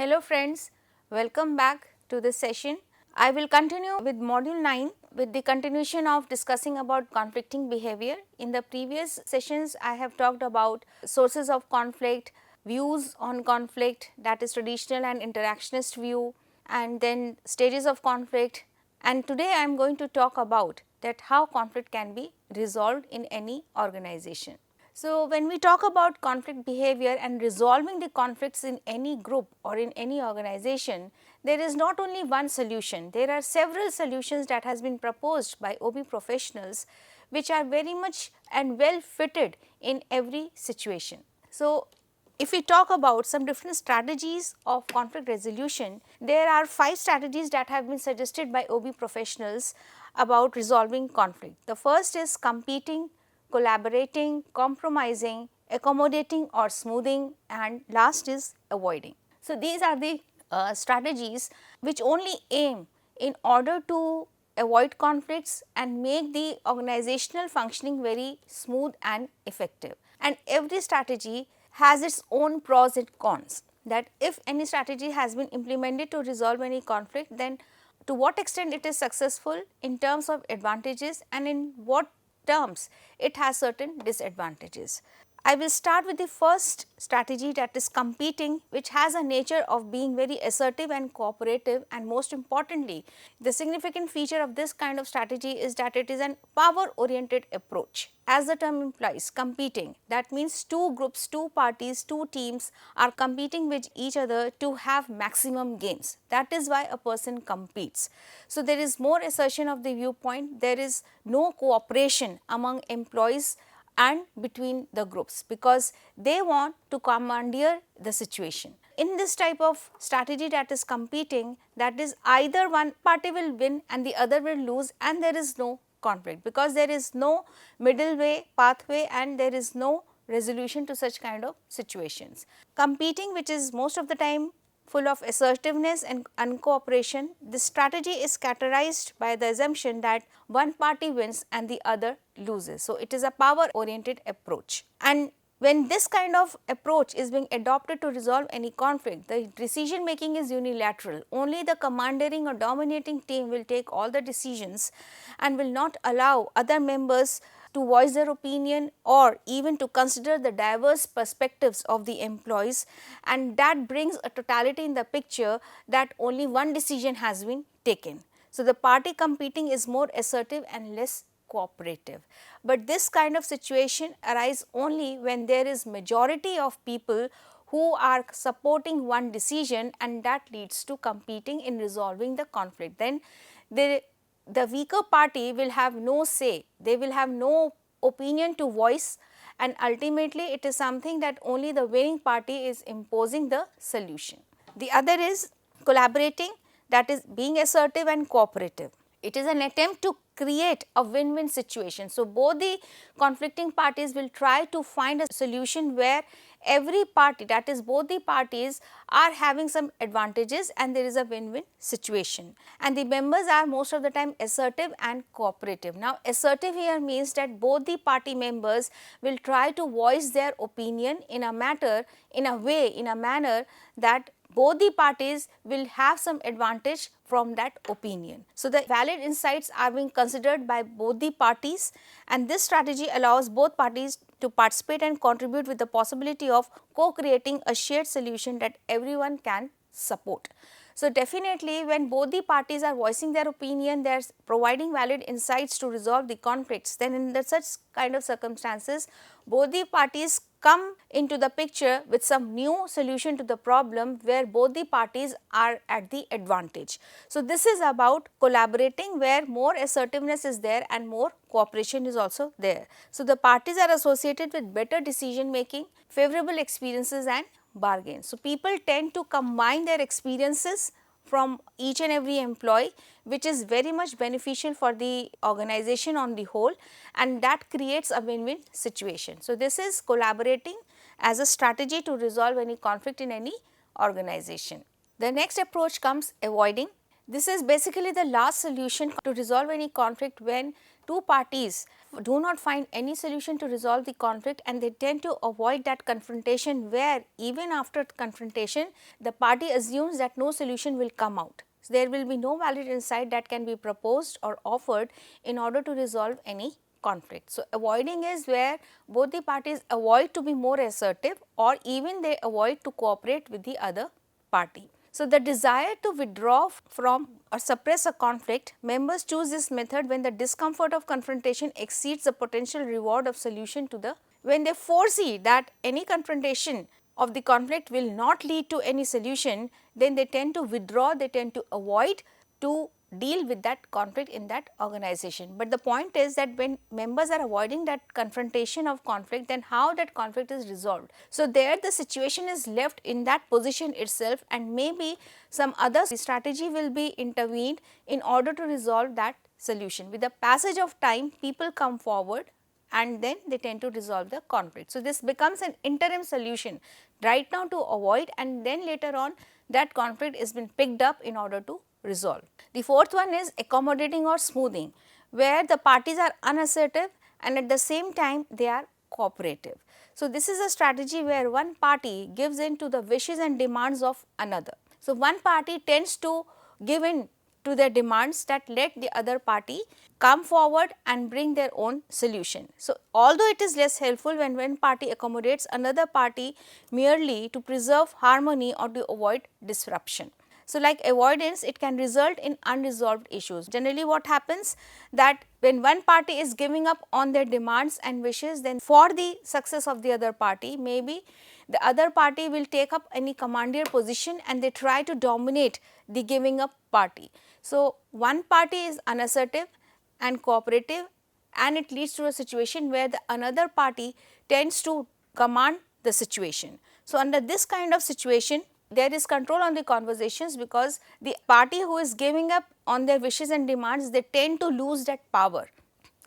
Hello friends, welcome back to this session. I will continue with module 9 with the continuation of discussing about conflicting behavior. In the previous sessions, I have talked about sources of conflict, views on conflict, that is traditional and interactionist view, and then stages of conflict. And today I am going to talk about that how conflict can be resolved in any organization. So, when we talk about conflict behavior and resolving the conflicts in any group or in any organization, there is not only one solution, there are several solutions that has been proposed by OB professionals which are very much and well fitted in every situation. So, if we talk about some different strategies of conflict resolution, there are 5 strategies that have been suggested by OB professionals about resolving conflict. The first is competing, collaborating, compromising, accommodating or smoothing, and last is avoiding. So, these are the strategies which only aim in order to avoid conflicts and make the organizational functioning very smooth and effective. And every strategy has its own pros and cons, that if any strategy has been implemented to resolve any conflict, then to what extent it is successful in terms of advantages and in what terms it has certain disadvantages. I will start with the first strategy, that is competing, which has a nature of being very assertive and cooperative, and most importantly the significant feature of this kind of strategy is that it is an power oriented approach. As the term implies, competing, that means two groups, two parties, two teams are competing with each other to have maximum gains. That is why a person competes. So, there is more assertion of the viewpoint, there is no cooperation among employees and between the groups, because they want to commandeer the situation. In this type of strategy that is competing, that is either one party will win and the other will lose, and there is no conflict, because there is no middle way, pathway, and there is no resolution to such kind of situations. Competing, which is most of the time full of assertiveness and uncooperation, this strategy is characterized by the assumption that one party wins and the other loses. So, it is a power oriented approach, and when this kind of approach is being adopted to resolve any conflict, the decision making is unilateral. Only the commanding or dominating team will take all the decisions and will not allow other members to voice their opinion or even to consider the diverse perspectives of the employees, and that brings a totality in the picture that only one decision has been taken. So, the party competing is more assertive and less cooperative, but this kind of situation arises only when there is majority of people who are supporting one decision, and that leads to competing in resolving the conflict. Then the weaker party will have no say, they will have no opinion to voice, and ultimately it is something that only the winning party is imposing the solution. The other is collaborating, that is being assertive and cooperative. It is an attempt to create a win-win situation. So, both the conflicting parties will try to find a solution where every party, that is both the parties, are having some advantages and there is a win-win situation, and the members are most of the time assertive and cooperative. Now, assertive here means that both the party members will try to voice their opinion in a manner that both the parties will have some advantage from that opinion. So, the valid insights are being considered by both the parties, and this strategy allows both parties to participate and contribute with the possibility of co-creating a shared solution that everyone can support. So, definitely when both the parties are voicing their opinion, they are providing valid insights to resolve the conflicts, then in such kind of circumstances, both the parties come into the picture with some new solution to the problem where both the parties are at the advantage. So, this is about collaborating, where more assertiveness is there and more cooperation is also there. So, the parties are associated with better decision making, favorable experiences and bargains. So, people tend to combine their experiences from each and every employee, which is very much beneficial for the organization on the whole, and that creates a win-win situation. So, this is collaborating as a strategy to resolve any conflict in any organization. The next approach comes avoiding. This is basically the last solution to resolve any conflict when two parties do not find any solution to resolve the conflict, and they tend to avoid that confrontation, where even after confrontation the party assumes that no solution will come out. So, there will be no valid insight that can be proposed or offered in order to resolve any conflict. So, avoiding is where both the parties avoid to be more assertive, or even they avoid to cooperate with the other party. So, the desire to withdraw from or suppress a conflict, members choose this method when the discomfort of confrontation exceeds the potential reward of solution to the, when they foresee that any confrontation of the conflict will not lead to any solution, then they tend to withdraw, they tend to avoid to deal with that conflict in that organization. But the point is that when members are avoiding that confrontation of conflict, then how that conflict is resolved. So, there the situation is left in that position itself, and maybe some other strategy will be intervened in order to resolve that solution. With the passage of time, people come forward and then they tend to resolve the conflict. So, this becomes an interim solution right now to avoid, and then later on that conflict is been picked up in order to resolve. The fourth one is accommodating or smoothing, where the parties are unassertive and at the same time they are cooperative. So, this is a strategy where one party gives in to the wishes and demands of another. So, one party tends to give in to their demands that let the other party come forward and bring their own solution. So, although it is less helpful when one party accommodates another party merely to preserve harmony or to avoid disruption. So, like avoidance, it can result in unresolved issues. Generally what happens that when one party is giving up on their demands and wishes, then for the success of the other party, maybe the other party will take up any commandeer position and they try to dominate the giving up party. So, one party is unassertive and cooperative, and it leads to a situation where the another party tends to command the situation. So, under this kind of situation, there is control on the conversations, because the party who is giving up on their wishes and demands, they tend to lose that power,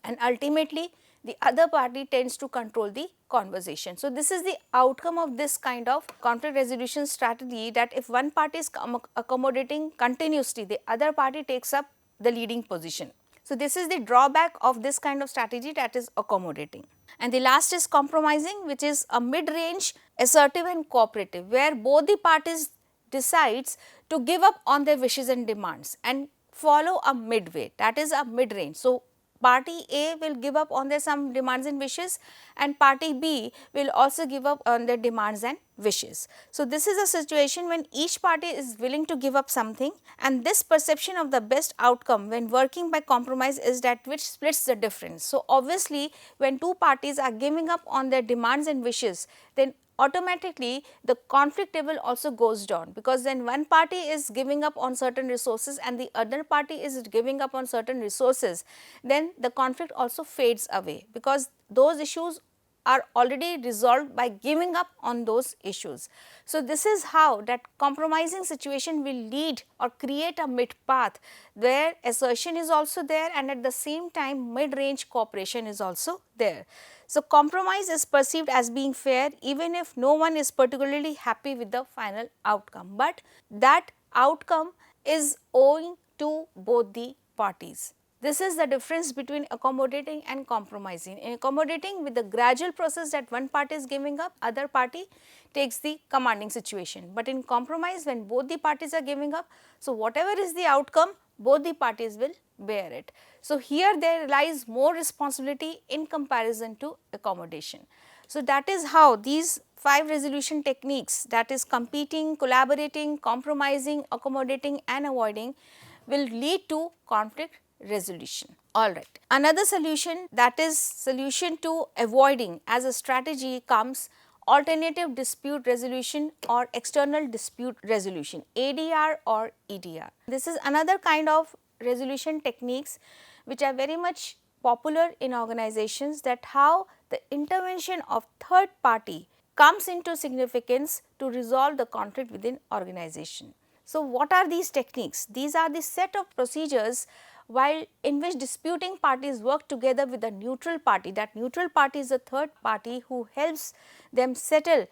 and ultimately the other party tends to control the conversation. So, this is the outcome of this kind of conflict resolution strategy, that if one party is accommodating continuously, the other party takes up the leading position. So, this is the drawback of this kind of strategy, that is accommodating. And the last is compromising, which is a mid-range assertive and cooperative, where both the parties decides to give up on their wishes and demands and follow a midway, that is a mid-range. So, party A will give up on their some demands and wishes, and party B will also give up on their demands and wishes. So, this is a situation when each party is willing to give up something, and this perception of the best outcome when working by compromise is that which splits the difference. So, obviously, when two parties are giving up on their demands and wishes, then automatically the conflict level also goes down, because then one party is giving up on certain resources and the other party is giving up on certain resources, then the conflict also fades away, because those issues are already resolved by giving up on those issues. So, this is how that compromising situation will lead or create a mid path, where assertion is also there and at the same time mid range cooperation is also there. So, compromise is perceived as being fair even if no one is particularly happy with the final outcome, but that outcome is owing to both the parties. This is the difference between accommodating and compromising. In accommodating, with the gradual process that one party is giving up, other party takes the commanding situation. But in compromise, when both the parties are giving up, so whatever is the outcome, both the parties will bear it. So, here there lies more responsibility in comparison to accommodation. So, that is how these 5 resolution techniques, that is competing, collaborating, compromising, accommodating and avoiding, will lead to conflict resolution. Alright. Another solution, that is solution to avoiding as a strategy, comes alternative dispute resolution or external dispute resolution, ADR or EDR. This is another kind of resolution techniques which are very much popular in organizations, that how the intervention of third party comes into significance to resolve the conflict within organization. So, what are these techniques? These are the set of procedures while in which disputing parties work together with a neutral party. That neutral party is a third party who helps them settle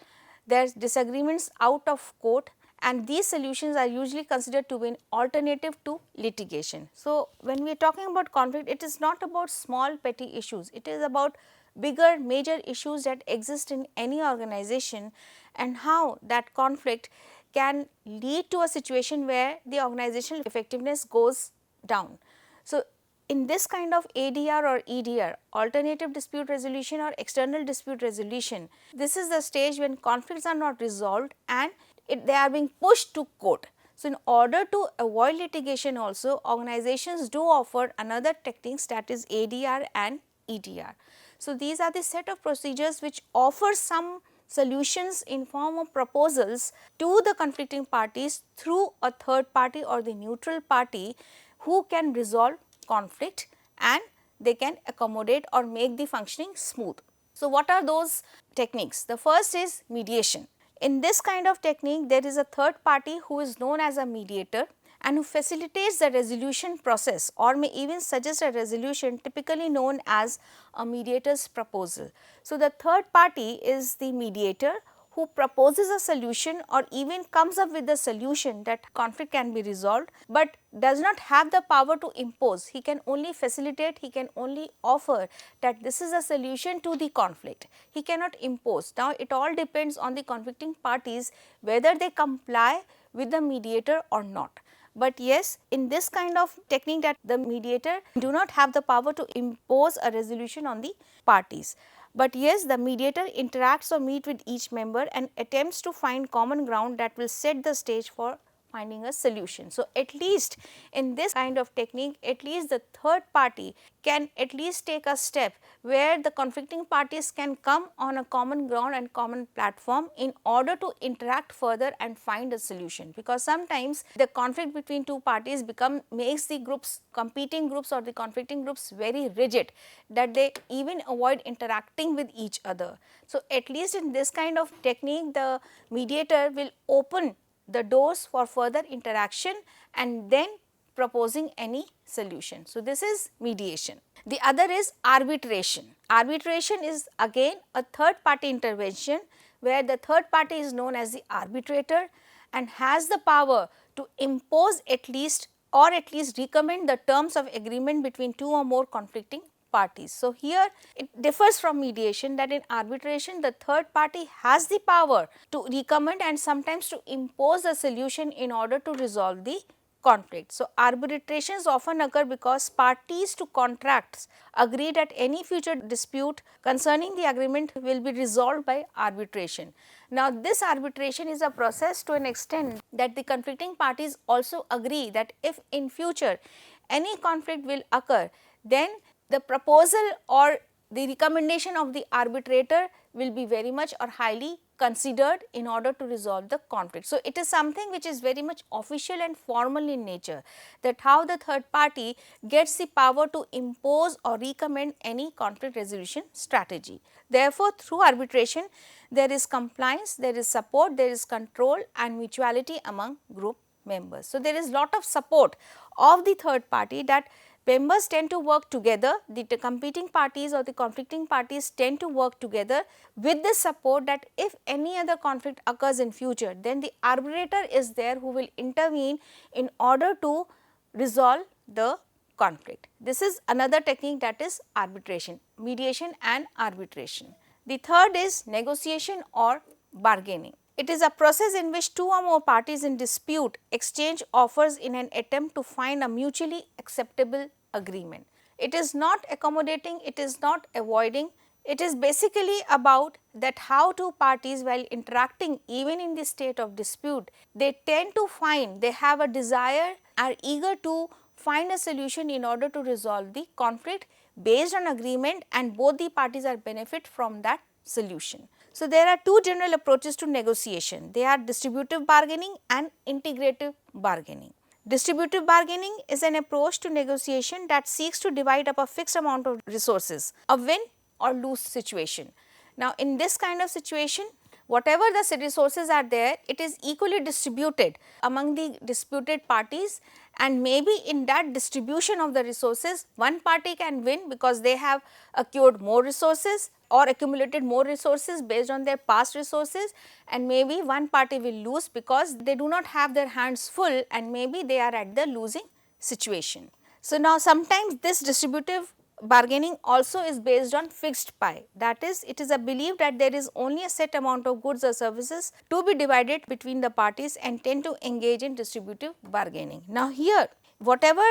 their disagreements out of court, and these solutions are usually considered to be an alternative to litigation. So, when we are talking about conflict, it is not about small petty issues, it is about bigger major issues that exist in any organization and how that conflict can lead to a situation where the organizational effectiveness goes down. So, in this kind of ADR or EDR, alternative dispute resolution or external dispute resolution, this is the stage when conflicts are not resolved and they are being pushed to court. So, in order to avoid litigation also, organizations do offer another techniques, that is ADR and EDR. So, these are the set of procedures which offer some solutions in form of proposals to the conflicting parties through a third party or the neutral party who can resolve conflict and they can accommodate or make the functioning smooth. So, what are those techniques? The first is mediation. In this kind of technique, there is a third party who is known as a mediator and who facilitates the resolution process or may even suggest a resolution, typically known as a mediator's proposal. So, the third party is the mediator who proposes a solution or even comes up with a solution that conflict can be resolved, but does not have the power to impose. He can only facilitate, he can only offer that this is a solution to the conflict. He cannot impose. Now, it all depends on the conflicting parties whether they comply with the mediator or not. But yes, in this kind of technique, that the mediator do not have the power to impose a resolution on the parties. But yes, the mediator interacts or meet with each member and attempts to find common ground that will set the stage for finding a solution. So, at least in this kind of technique, at least the third party can at least take a step where the conflicting parties can come on a common ground and common platform in order to interact further and find a solution. Because sometimes the conflict between two parties makes the groups, competing groups or the conflicting groups very rigid, that they even avoid interacting with each other. So, at least in this kind of technique, the mediator will open the doors for further interaction and then proposing any solution. So, this is mediation. The other is arbitration. Arbitration is again a third party intervention where the third party is known as the arbitrator and has the power to impose at least or at least recommend the terms of agreement between two or more conflicting parties. So, here it differs from mediation, that in arbitration the third party has the power to recommend and sometimes to impose a solution in order to resolve the conflict. So, arbitrations often occur because parties to contracts agree that any future dispute concerning the agreement will be resolved by arbitration. Now, this arbitration is a process to an extent that the conflicting parties also agree that if in future any conflict will occur, then the proposal or the recommendation of the arbitrator will be very much or highly considered in order to resolve the conflict. So, it is something which is very much official and formal in nature, that how the third party gets the power to impose or recommend any conflict resolution strategy. Therefore, through arbitration there is compliance, there is support, there is control and mutuality among group members. So, there is lot of support of the third party, that members tend to work together, the competing parties or the conflicting parties tend to work together with the support that if any other conflict occurs in future, then the arbitrator is there who will intervene in order to resolve the conflict. This is another technique, that is arbitration, mediation and arbitration. The third is negotiation or bargaining. It is a process in which two or more parties in dispute exchange offers in an attempt to find a mutually acceptable agreement. It is not accommodating, it is not avoiding, it is basically about that how two parties while interacting even in the state of dispute, they tend to find, they have a desire, are eager to find a solution in order to resolve the conflict based on agreement and both the parties are benefit from that solution. So, there are two general approaches to negotiation. They are distributive bargaining and integrative bargaining. Distributive bargaining is an approach to negotiation that seeks to divide up a fixed amount of resources, a win or lose situation. Now, in this kind of situation, whatever the resources are there, it is equally distributed among the disputed parties, and maybe in that distribution of the resources, one party can win because they have accrued more resources or accumulated more resources based on their past resources, and maybe one party will lose because they do not have their hands full and maybe they are at the losing situation. So, now sometimes this distributive bargaining also is based on fixed pie, that is, it is a belief that there is only a set amount of goods or services to be divided between the parties and tend to engage in distributive bargaining. Now, here whatever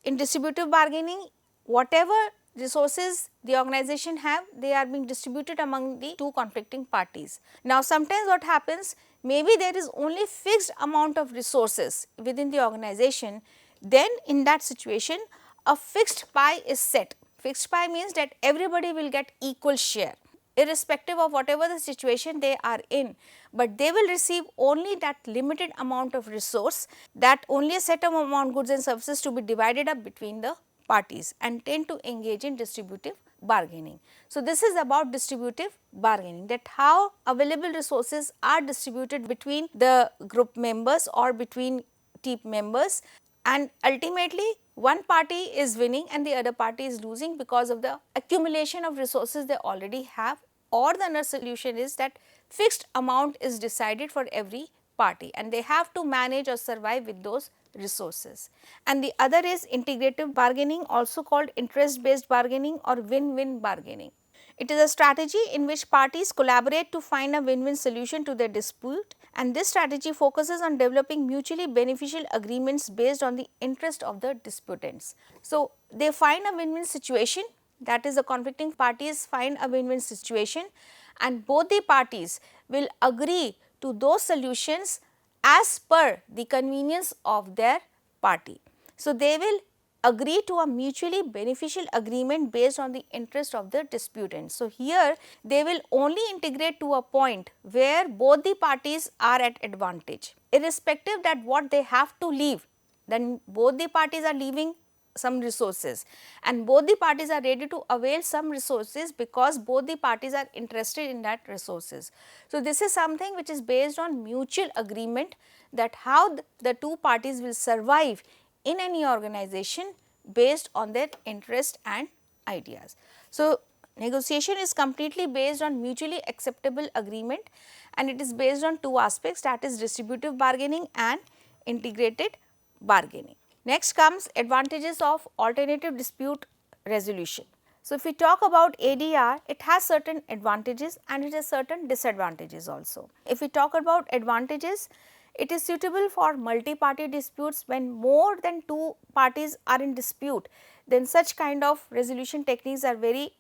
in distributive bargaining, whatever resources the organization have, they are being distributed among the two conflicting parties. Now, sometimes what happens, maybe there is only fixed amount of resources within the organization, then in that situation a fixed pie is set. Fixed pie means that everybody will get equal share irrespective of whatever the situation they are in, but they will receive only that limited amount of resource, that only a set of amount goods and services to be divided up between the parties and tend to engage in distributive bargaining. So, this is about distributive bargaining, that how available resources are distributed between the group members or between team members, and ultimately one party is winning and the other party is losing because of the accumulation of resources they already have, or the other solution is that fixed amount is decided for every party and they have to manage or survive with those resources. And the other is integrative bargaining, also called interest based bargaining or win-win bargaining. It is a strategy in which parties collaborate to find a win-win solution to their dispute, and this strategy focuses on developing mutually beneficial agreements based on the interest of the disputants. So, they find a win-win situation, that is the conflicting parties find a win-win situation, and both the parties will agree to those solutions as per the convenience of their party. So, they will agree to a mutually beneficial agreement based on the interest of the disputant. So, here they will only integrate to a point where both the parties are at advantage, irrespective that what they have to leave, then both the parties are leaving some resources and both the parties are ready to avail some resources because both the parties are interested in that resources. So, this is something which is based on mutual agreement, that how the two parties will survive in any organization based on their interest and ideas. So, negotiation is completely based on mutually acceptable agreement and it is based on two aspects, that is distributive bargaining and integrated bargaining. Next comes advantages of alternative dispute resolution. So, if we talk about ADR, it has certain advantages and it has certain disadvantages also. If we talk about advantages, it is suitable for multi-party disputes when more than two parties are in dispute, then such kind of resolution techniques are very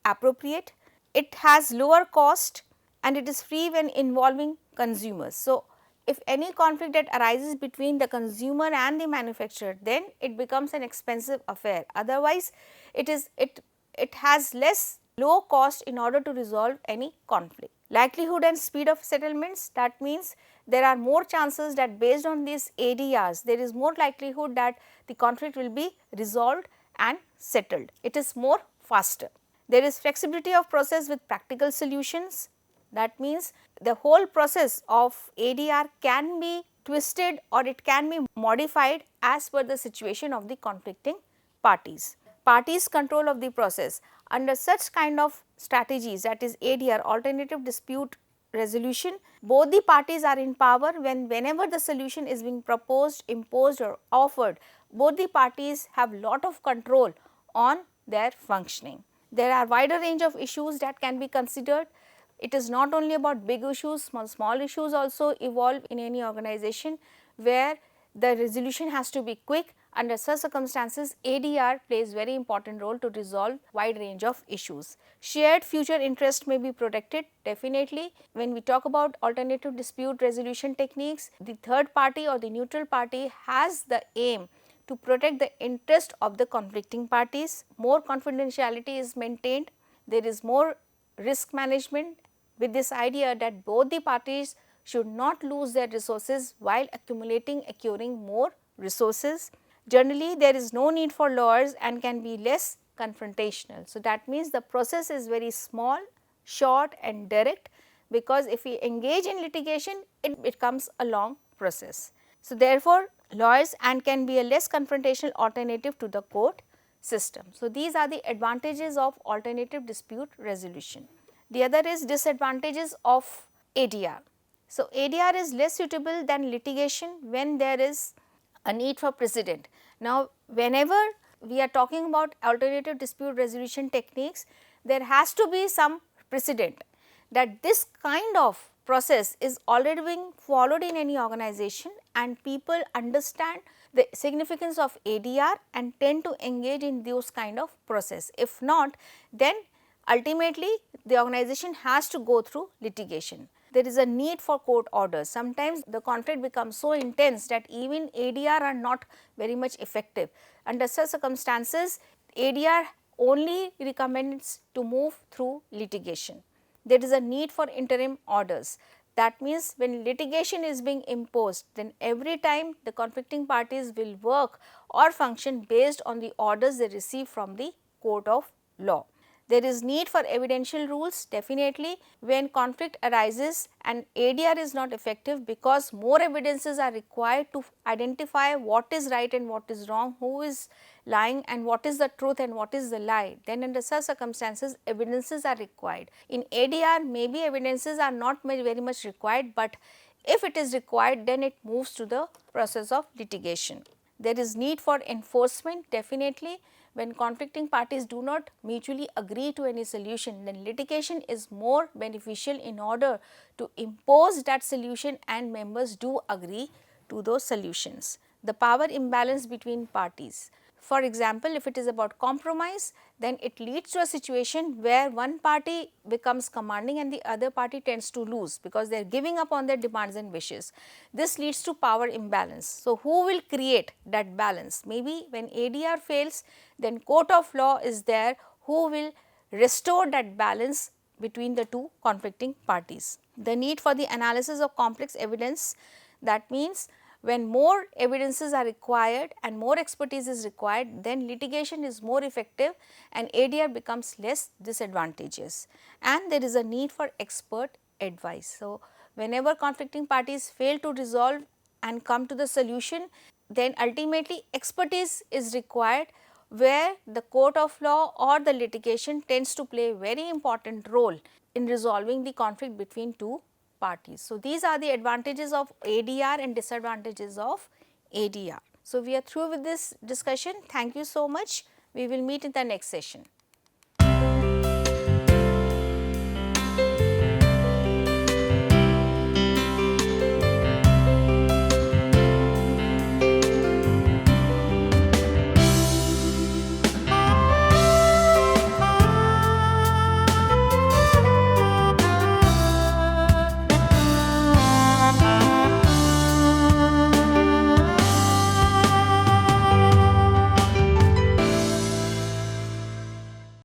appropriate. It has lower cost and it is free when involving consumers. So, if any conflict that arises between the consumer and the manufacturer, then it becomes an expensive affair. Otherwise, it has less low cost in order to resolve any conflict. Likelihood and speed of settlements, that means there are more chances that based on these ADRs, there is more likelihood that the conflict will be resolved and settled. It is more faster. There is flexibility of process with practical solutions. That means the whole process of ADR can be twisted or it can be modified as per the situation of the conflicting parties. Parties control of the process. Under such kind of strategies, that is ADR, alternative dispute resolution, both the parties are in power whenever the solution is being proposed, imposed or offered, both the parties have lot of control on their functioning. There are wider range of issues that can be considered. It is not only about big issues, small issues also evolve in any organization where the resolution has to be quick. Under such circumstances, ADR plays very important role to resolve wide range of issues. Shared future interest may be protected definitely. When we talk about alternative dispute resolution techniques, the third party or the neutral party has the aim to protect the interest of the conflicting parties. More confidentiality is maintained, there is more risk management with this idea that both the parties should not lose their resources while acquiring more resources. Generally, there is no need for lawyers and can be less confrontational. So, that means the process is very small, short and direct because if we engage in litigation, it becomes a long process. So, therefore, lawyers and can be a less confrontational alternative to the court system. So, these are the advantages of alternative dispute resolution. The other is disadvantages of ADR. So, ADR is less suitable than litigation when there is a need for precedent. Now, whenever we are talking about alternative dispute resolution techniques, there has to be some precedent that this kind of process is already being followed in any organization and people understand the significance of ADR and tend to engage in those kind of process. If not, then ultimately the organization has to go through litigation. There is a need for court orders. Sometimes the conflict becomes so intense that even ADR are not very much effective. Under such circumstances, ADR only recommends to move through litigation. There is a need for interim orders. That means when litigation is being imposed, then every time the conflicting parties will work or function based on the orders they receive from the court of law. There is need for evidential rules definitely when conflict arises and ADR is not effective because more evidences are required to identify what is right and what is wrong, who is lying and what is the truth and what is the lie. Then under such circumstances evidences are required. In ADR maybe evidences are not very much required, but if it is required then it moves to the process of litigation. There is need for enforcement definitely. When conflicting parties do not mutually agree to any solution, then litigation is more beneficial in order to impose that solution and members do agree to those solutions. The power imbalance between parties. For example, if it is about compromise, then it leads to a situation where one party becomes commanding and the other party tends to lose because they are giving up on their demands and wishes. This leads to power imbalance. So, who will create that balance? Maybe when ADR fails, then court of law is there who will restore that balance between the two conflicting parties. The need for the analysis of complex evidence, that means when more evidences are required and more expertise is required, then litigation is more effective and ADR becomes less disadvantageous, and there is a need for expert advice. So, whenever conflicting parties fail to resolve and come to the solution, then ultimately expertise is required where the court of law or the litigation tends to play a very important role in resolving the conflict between two parties. So, these are the advantages of ADR and disadvantages of ADR. So, we are through with this discussion. Thank you so much. We will meet in the next session.